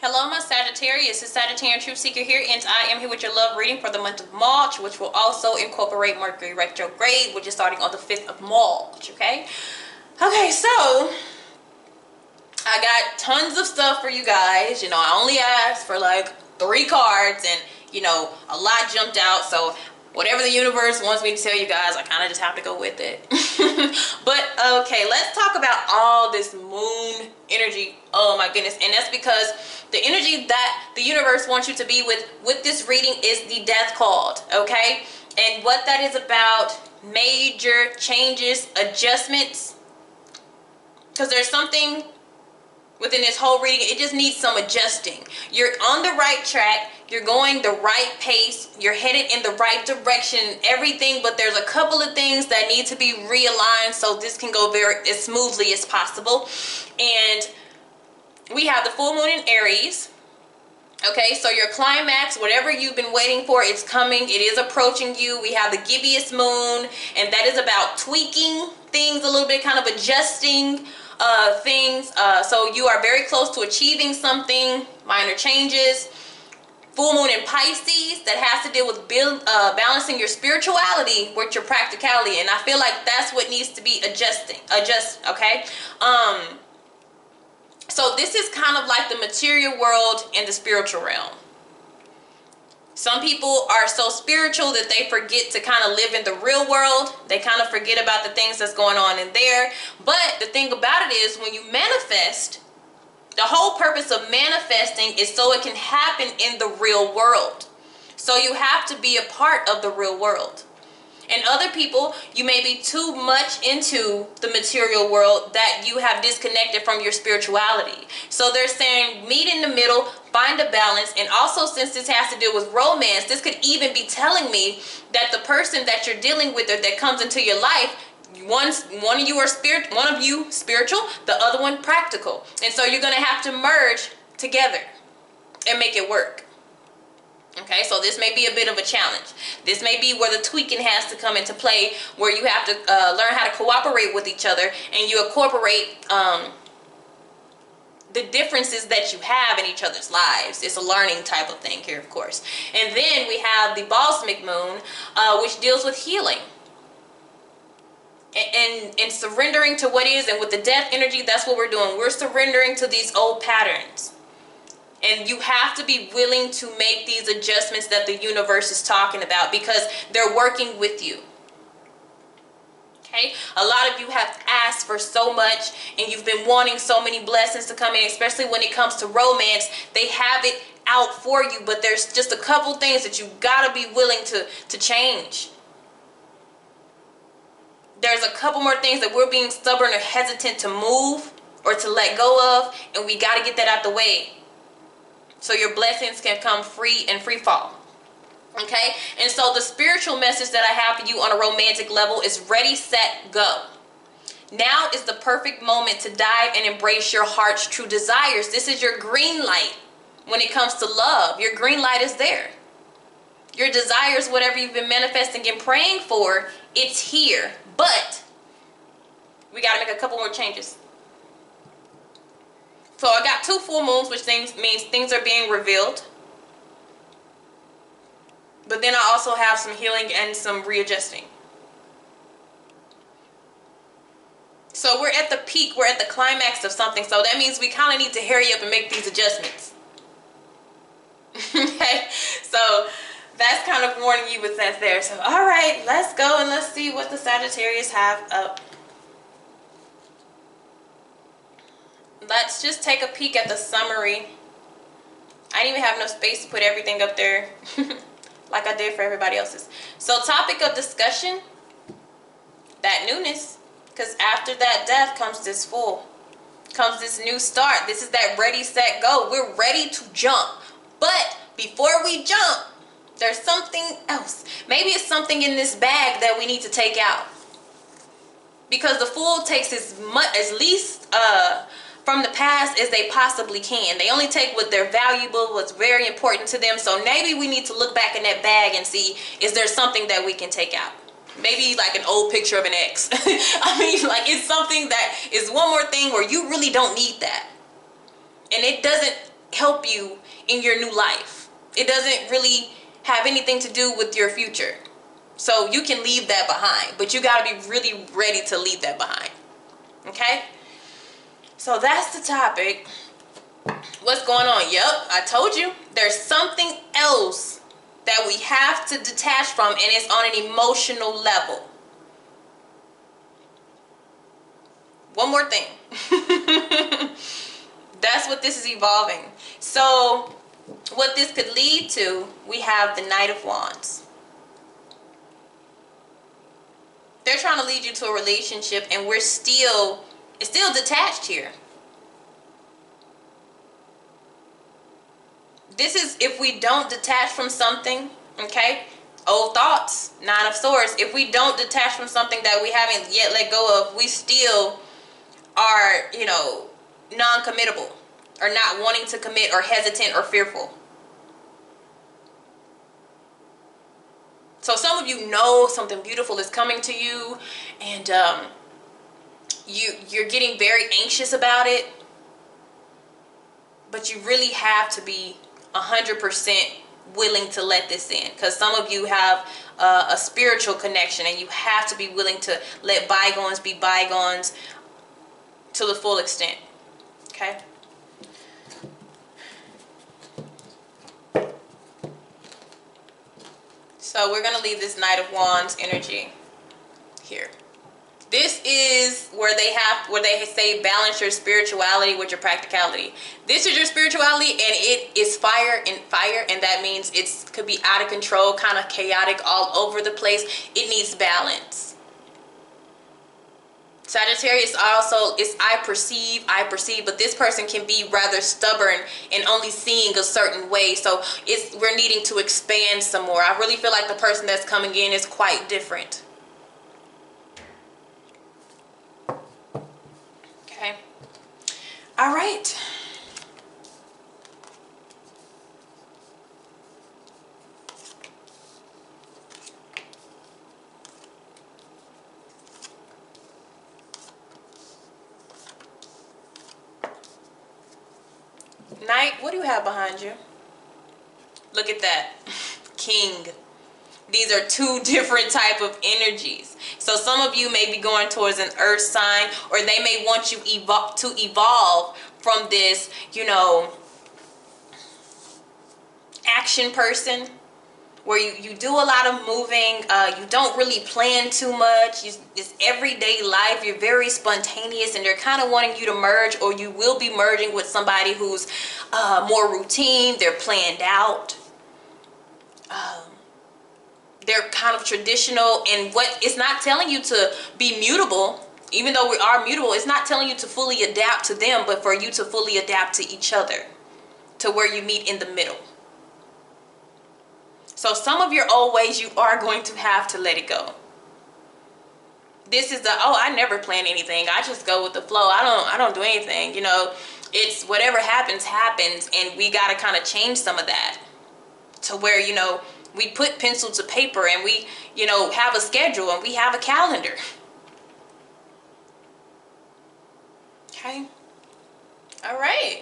Hello, my Sagittarius. It's Sagittarian Truth Seeker here, and I am here with your love reading for the month of March, which will also incorporate Mercury Retrograde, which is starting on the 5th of March, okay? Okay, so I got tons of stuff for you guys. You know, I only asked for like 3 cards, and, you know, a lot jumped out, so whatever the universe wants me to tell you guys, I kind of just have to go with it. But okay, let's talk about all this moon energy. Oh my goodness. And that's because the energy that the universe wants you to be with this reading is the death card, okay? And what that is about, major changes, adjustments, because there's something within this whole reading, it just needs some adjusting. You're on the right track, you're going the right pace, you're headed in the right direction, everything, but there's a couple of things that need to be realigned so this can go as smoothly as possible. And we have the full moon in Aries. Okay, so your climax, whatever you've been waiting for, it's coming, it is approaching you. We have the gibbous moon, and that is about tweaking things a little bit, kind of adjusting things. So you are very close to achieving something, minor changes. Full moon in Pisces, that has to deal with balancing your spirituality with your practicality, and I feel like that's what needs to be okay? So this is kind of like the material world and the spiritual realm. Some people are so spiritual that they forget to kind of live in the real world. They kind of forget about the things that's going on in there. But the thing about it is, when you manifest, the whole purpose of manifesting is so it can happen in the real world. So you have to be a part of the real world. And other people, you may be too much into the material world that you have disconnected from your spirituality. So they're saying meet in the middle, find a balance. And also, since this has to do with romance, this could even be telling me that the person that you're dealing with or that comes into your life, one of you spiritual, the other one practical. And so you're going to have to merge together and make it work. Okay, so this may be a bit of a challenge. This may be where the tweaking has to come into play, where you have to learn how to cooperate with each other, and you incorporate the differences that you have in each other's lives. It's a learning type of thing here, of course. And then we have the Balsamic Moon, which deals with healing. And surrendering to what is, and with the death energy, that's what we're doing. We're surrendering to these old patterns. And you have to be willing to make these adjustments that the universe is talking about, because they're working with you. Okay? A lot of you have asked for so much, and you've been wanting so many blessings to come in, especially when it comes to romance. They have it out for you, but there's just a couple things that you've got to be willing to change. There's a couple more things that we're being stubborn or hesitant to move or to let go of, and we got to get that out the way, so your blessings can come free and free fall. Okay? And so the spiritual message that I have for you on a romantic level is ready, set, go. Now is the perfect moment to dive and embrace your heart's true desires. This is your green light when it comes to love. Your green light is there. Your desires, whatever you've been manifesting and praying for, it's here. But we got to make a couple more changes. So I got 2 full moons, which means things are being revealed. But then I also have some healing and some readjusting. So we're at the peak, we're at the climax of something. So that means we kind of need to hurry up and make these adjustments. Okay, so that's kind of warning you with that there. So all right, let's go and let's see what the Sagittarius have up. Let's just take a peek at the summary. I didn't even have enough space to put everything up there like I did for everybody else's. So topic of discussion, that newness, because after that death comes this full, comes this new start. This is that ready, set, go. We're ready to jump. But before we jump, there's something else. Maybe it's something in this bag that we need to take out. Because the fool takes as least from the past as they possibly can. They only take what they're valuable, what's very important to them. So maybe we need to look back in that bag and see, is there something that we can take out? Maybe like an old picture of an ex. I mean, like, it's something that is one more thing where you really don't need that. And it doesn't help you in your new life. It doesn't really have anything to do with your future. So you can leave that behind, but you got to be really ready to leave that behind. Okay? So that's the topic. What's going on? Yep, I told you. There's something else that we have to detach from, and it's on an emotional level. One more thing. That's what this is evolving. So what this could lead to, we have the Knight of Wands. They're trying to lead you to a relationship, and it's still detached here. This is if we don't detach from something, okay? Old thoughts, Nine of Swords. If we don't detach from something that we haven't yet let go of, we still are, non-committable, or not wanting to commit, or hesitant, or fearful. So some of you know something beautiful is coming to you, and you're getting very anxious about it, but you really have to be 100% willing to let this in, because some of you have a spiritual connection, and you have to be willing to let bygones be bygones to the full extent. Okay? So we're going to leave this Knight of Wands energy here. This is where they say balance your spirituality with your practicality. This is your spirituality, and it is fire, and that means it could be out of control, kind of chaotic, all over the place. It needs balance. Sagittarius also is I perceive, but this person can be rather stubborn and only seeing a certain way. So we're needing to expand some more. I really feel like the person that's coming in is quite different. Okay. All right. Knight, what do you have behind you? Look at that. King. These are two different type of energies. So some of you may be going towards an earth sign, or they may want you to evolve from this, action person, where you do a lot of moving. You don't really plan too much. It's everyday life. You're very spontaneous, and they're kind of wanting you to merge, or you will be merging with somebody who's more routine. They're planned out. They're kind of traditional, and what it's not telling you to be mutable. Even though we are mutable, it's not telling you to fully adapt to them, but for you to fully adapt to each other, to where you meet in the middle. So some of your old ways, you are going to have to let it go. This is I never plan anything. I just go with the flow. I don't do anything. It's whatever happens, and we got to kind of change some of that to where, we put pencil to paper, and we, have a schedule, and we have a calendar. Okay. All right.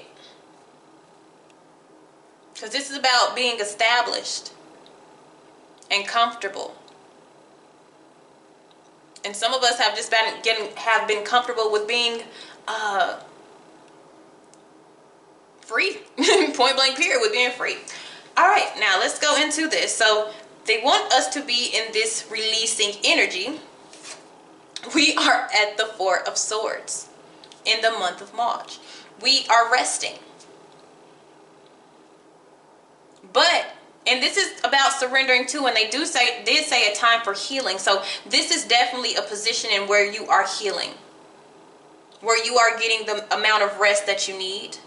Because this is about being established and comfortable. And some of us have just been comfortable with being free. Point blank period, with being free. All right, now let's go into this. So they want us to be in this releasing energy. We are at the Four of Swords in the month of March. We are resting. And this is about surrendering too, and they did say a time for healing. So this is definitely a position in where you are healing, where you are getting the amount of rest that you need.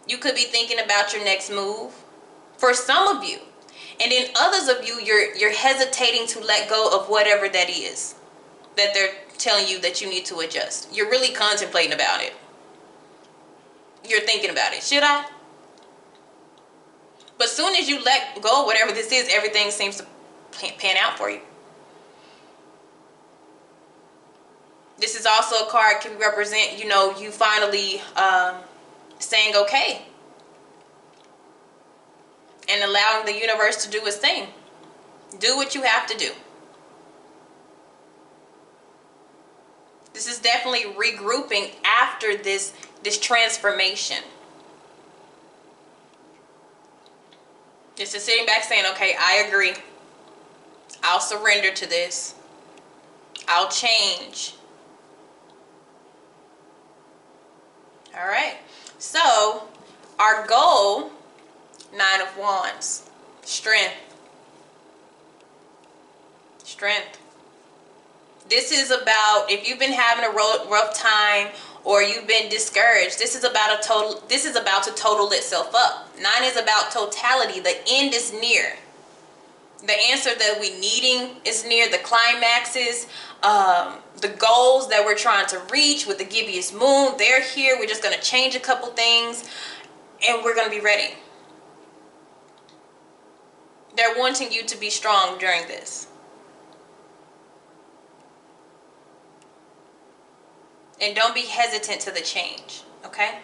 You could be thinking about your next move for some of you, and then others of you, you're hesitating to let go of whatever that is that they're telling you that you need to adjust. You're really contemplating about it. You're thinking about it. Should I? But soon as you let go of whatever this is, everything seems to pan out for you. This is also a card can represent, you finally saying okay. and allowing the universe to do its thing. Do what you have to do. This is definitely regrouping after this transformation. This is sitting back saying, okay, I agree. I'll surrender to this. I'll change. All right. So, our goal, 9 of Wands, strength. Strength. This is about, if you've been having a rough time or you've been discouraged, this is about to total itself up. 9 is about totality. The end is near. The answer that we're needing is near. The climaxes, the goals that we're trying to reach with the gibbous moon, they're here. We're just going to change a couple things and we're going to be ready. They're wanting you to be strong during this. And don't be hesitant to the change, okay?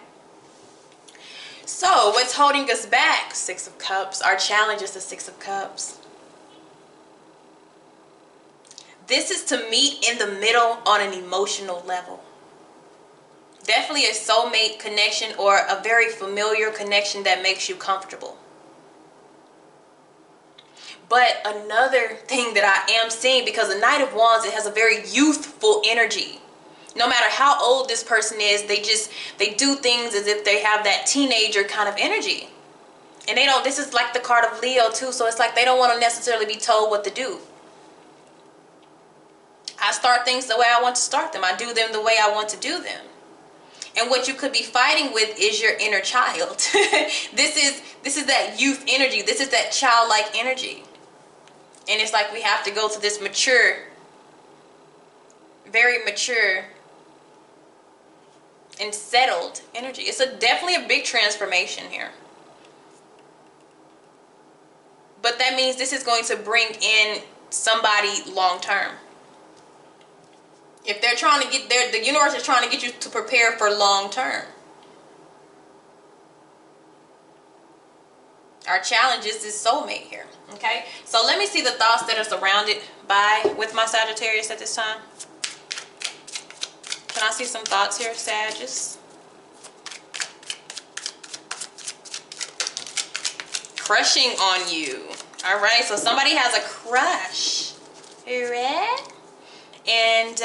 So, what's holding us back? 6 of Cups. Our challenge is the 6 of Cups. This is to meet in the middle on an emotional level. Definitely a soulmate connection or a very familiar connection that makes you comfortable. But another thing that I am seeing, because the Knight of Wands, it has a very youthful energy. No matter how old this person is, they do things as if they have that teenager kind of energy. And they don't, this is like the card of Leo too, so it's like they don't want to necessarily be told what to do. I start things the way I want to start them. I do them the way I want to do them. And what you could be fighting with is your inner child. This is that youth energy. This is that childlike energy. And it's like we have to go to this mature, very mature and settled energy. It's definitely a big transformation here. But that means this is going to bring in somebody long term. If they're trying to get there, the universe is trying to get you to prepare for long term. Our challenge is this soulmate here. Okay? So let me see the thoughts that are surrounded with my Sagittarius at this time. Can I see some thoughts here, Sagittarius? Crushing on you. All right, so somebody has a crush. All right? And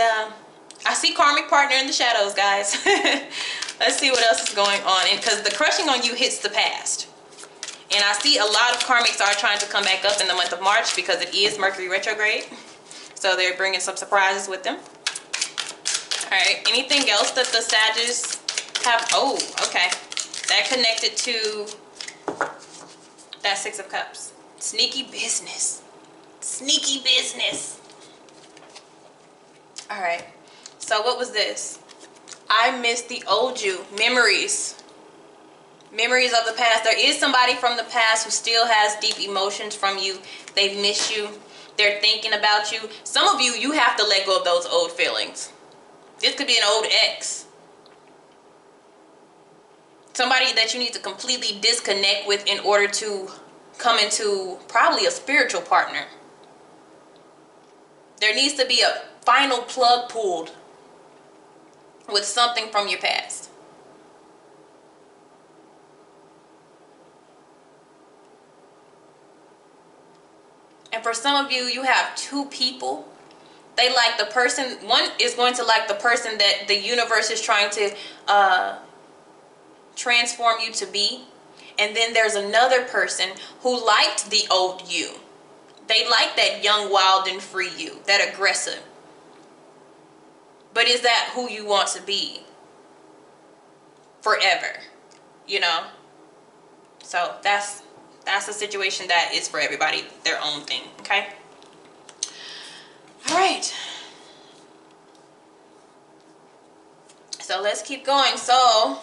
I see karmic partner in the shadows, guys. Let's see what else is going on. Because the crushing on you hits the past. And I see a lot of karmics are trying to come back up in the month of March because it is Mercury retrograde. So they're bringing some surprises with them. Alright, anything else that the Sagittarius have? Oh, okay. That connected to that 6 of Cups. Sneaky business. Sneaky business. Alright, so what was this? I miss the old you. Memories. Memories of the past. There is somebody from the past who still has deep emotions from you. They miss you. They're thinking about you. Some of you, you have to let go of those old feelings. This could be an old ex. Somebody that you need to completely disconnect with in order to come into probably a spiritual partner. There needs to be a final plug pulled with something from your past. And for some of you, you have 2 people. They like the person, one is going to like the person that the universe is trying to transform you to be. And then there's another person who liked the old you. They like that young, wild, and free you, that aggressive. But is that who you want to be forever? You know? So that's a situation that is for everybody, their own thing, okay? All right. So let's keep going. So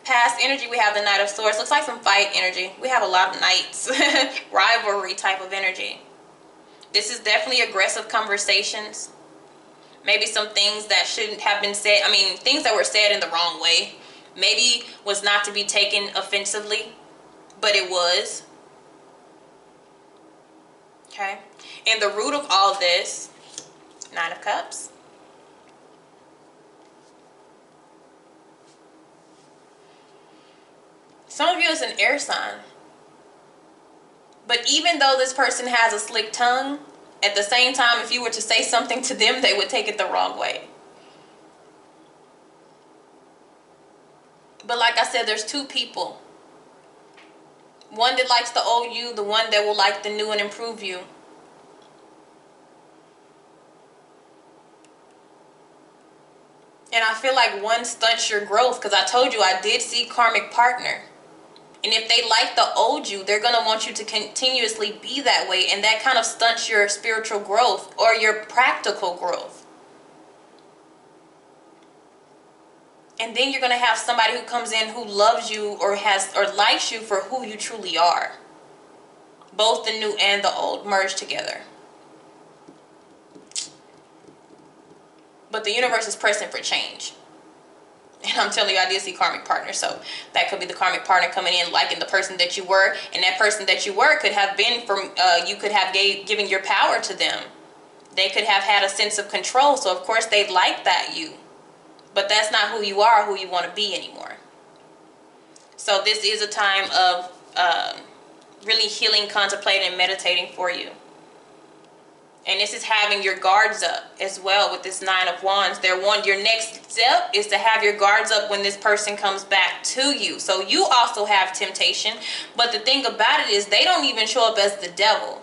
past energy, we have the Knight of Swords. Looks like some fight energy. We have a lot of knights. Rivalry type of energy. This is definitely aggressive conversations. Maybe some things that shouldn't have been said. I mean, things that were said in the wrong way. Maybe was not to be taken offensively, but it was. Okay. And the root of all this, 9 of Cups. Some of you is an air sign. But even though this person has a slick tongue, at the same time, if you were to say something to them, they would take it the wrong way. But like I said, there's two people. One that likes the old you, the one that will like the new and improve you. And I feel like one stunts your growth, because I told you I did see karmic partner. And if they like the old you, they're going to want you to continuously be that way. And that kind of stunts your spiritual growth or your practical growth. And then you're going to have somebody who comes in who loves you or likes you for who you truly are. Both the new and the old merged together. But the universe is pressing for change. And I'm telling you, I did see karmic partner. So that could be the karmic partner coming in liking the person that you were. And that person that you were could have been from, you could have given your power to them. They could have had a sense of control. So of course they'd like that you. But that's not who you are, who you want to be anymore. So this is a time of really healing, contemplating, and meditating for you. And this is having your guards up as well with this 9 of Wands. Your next step is to have your guards up when this person comes back to you. So you also have temptation. But the thing about it is they don't even show up as the devil.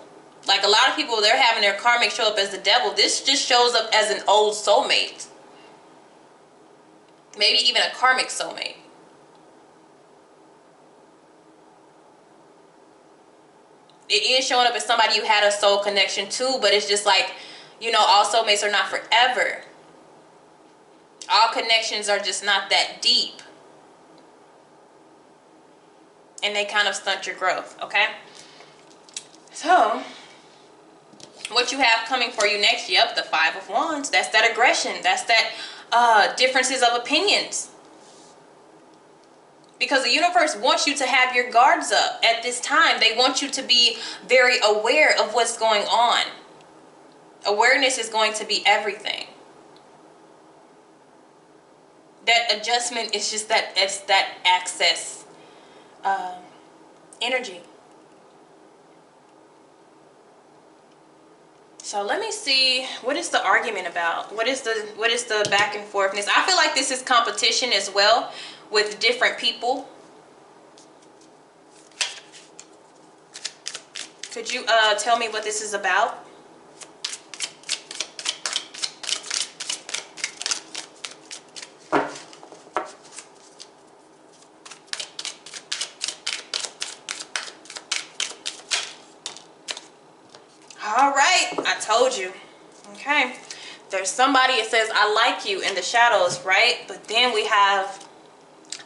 Like a lot of people, they're having their karmic show up as the devil. This just shows up as an old soulmate. Maybe even a karmic soulmate. It is showing up as somebody you had a soul connection to, but it's just like, you know, all soulmates are not forever. All connections are just not that deep. And they kind of stunt your growth, okay? So, what you have coming for you next, yep, the 5 of Wands. That's that aggression. That's that differences of opinions. Because the universe wants you to have your guards up at this time. They want you to be very aware of what's going on. Awareness is going to be everything. That adjustment is just that, it's that access energy. So let me see, what is the argument about? What is the back and forthness? I feel like this is competition as well with different people. Could you tell me what this is about? All right, I told you. Okay, there's somebody, it says I like you in the shadows, right? But then we have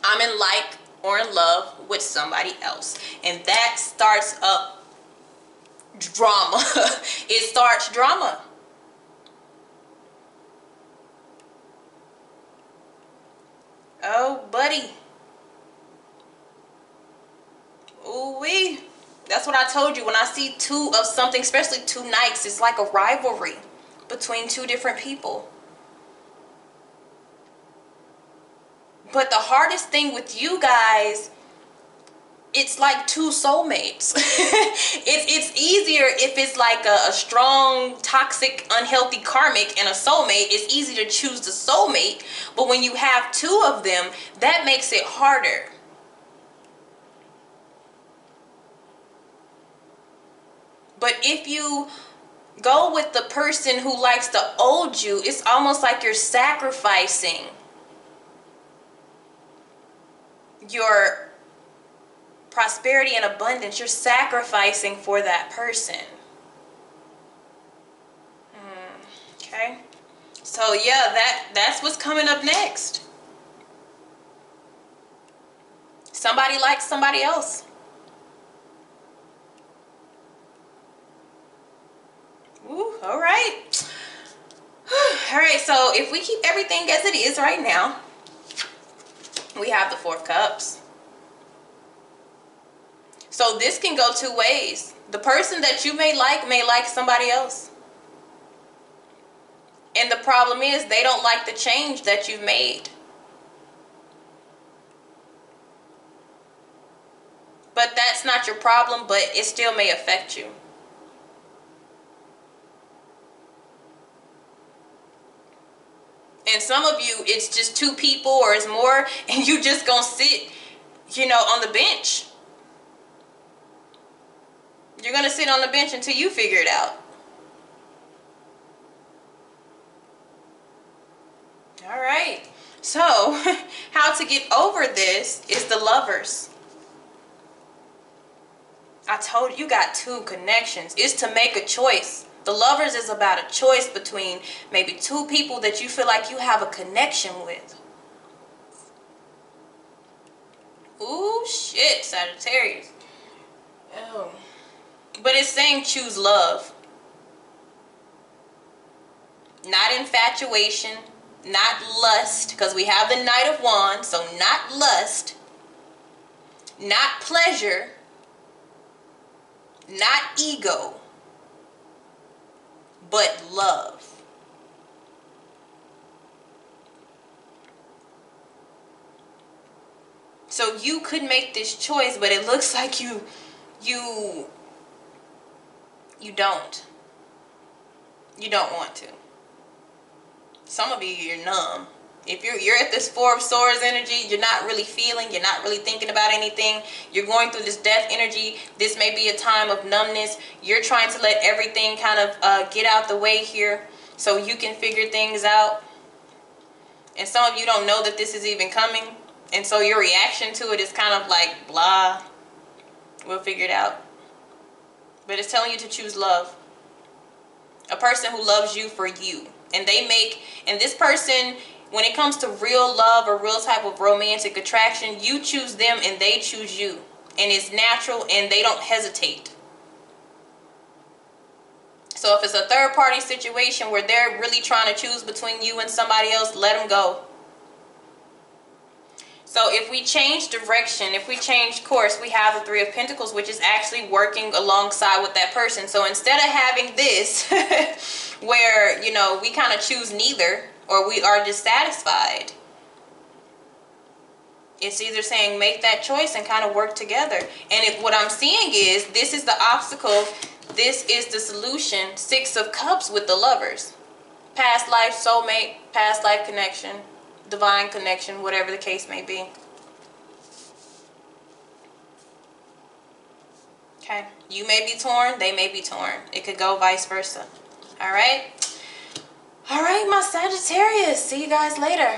I'm in like or in love with somebody else, and that starts up drama. It starts drama. Oh buddy, ooh wee. That's what I told you. When I see 2 of something, especially 2 knights, it's like a rivalry between 2 different people. But the hardest thing with you guys, it's like 2 soulmates. it's easier if it's like a strong, toxic, unhealthy karmic and a soulmate. It's easy to choose the soulmate. But when you have 2 of them, that makes it harder. But if you go with the person who likes the old you, it's almost like you're sacrificing your prosperity and abundance. You're sacrificing for that person. Okay. So yeah, that's what's coming up next. Somebody likes somebody else. Ooh, all right. All right, so if we keep everything as it is right now, we have the 4 of Cups. So this can go two ways. The person that you may like somebody else. And the problem is they don't like the change that you've made. But that's not your problem, but it still may affect you. And some of you, it's just two people or it's more, and you just gonna sit, on the bench. You're gonna sit on the bench until you figure it out. All right. So, how to get over this is the Lovers. I told you got two connections. It's to make a choice. The Lovers is about a choice between maybe two people that you feel like you have a connection with. Ooh, shit, Sagittarius. Oh. But it's saying choose love. Not infatuation, not lust, because we have the Knight of Wands, so not lust, not pleasure, not ego, but love. So you could make this choice, but it looks like you don't. You don't want to. Some of you, you're numb. If you're at this Four of Swords energy, you're not really feeling, you're not really thinking about anything. You're going through this death energy. This may be a time of numbness. You're trying to let everything kind of get out the way here so you can figure things out. And some of you don't know that this is even coming. And so your reaction to it is kind of like, blah, we'll figure it out. But it's telling you to choose love. A person who loves you for you. And this person, when it comes to real love or real type of romantic attraction, you choose them and they choose you. And it's natural and they don't hesitate. So if it's a third party situation where they're really trying to choose between you and somebody else, let them go. So if we change direction, if we change course, we have the Three of Pentacles, which is actually working alongside with that person. So instead of having this where, we kind of choose neither or we are dissatisfied, it's either saying make that choice and kind of work together. And what I'm seeing is this is the obstacle, this is the solution. Six of Cups with the Lovers. Past life, soulmate, past life connection, divine connection, whatever the case may be. Okay, you may be torn, they may be torn. It could go vice versa. All right, my Sagittarius. See you guys later.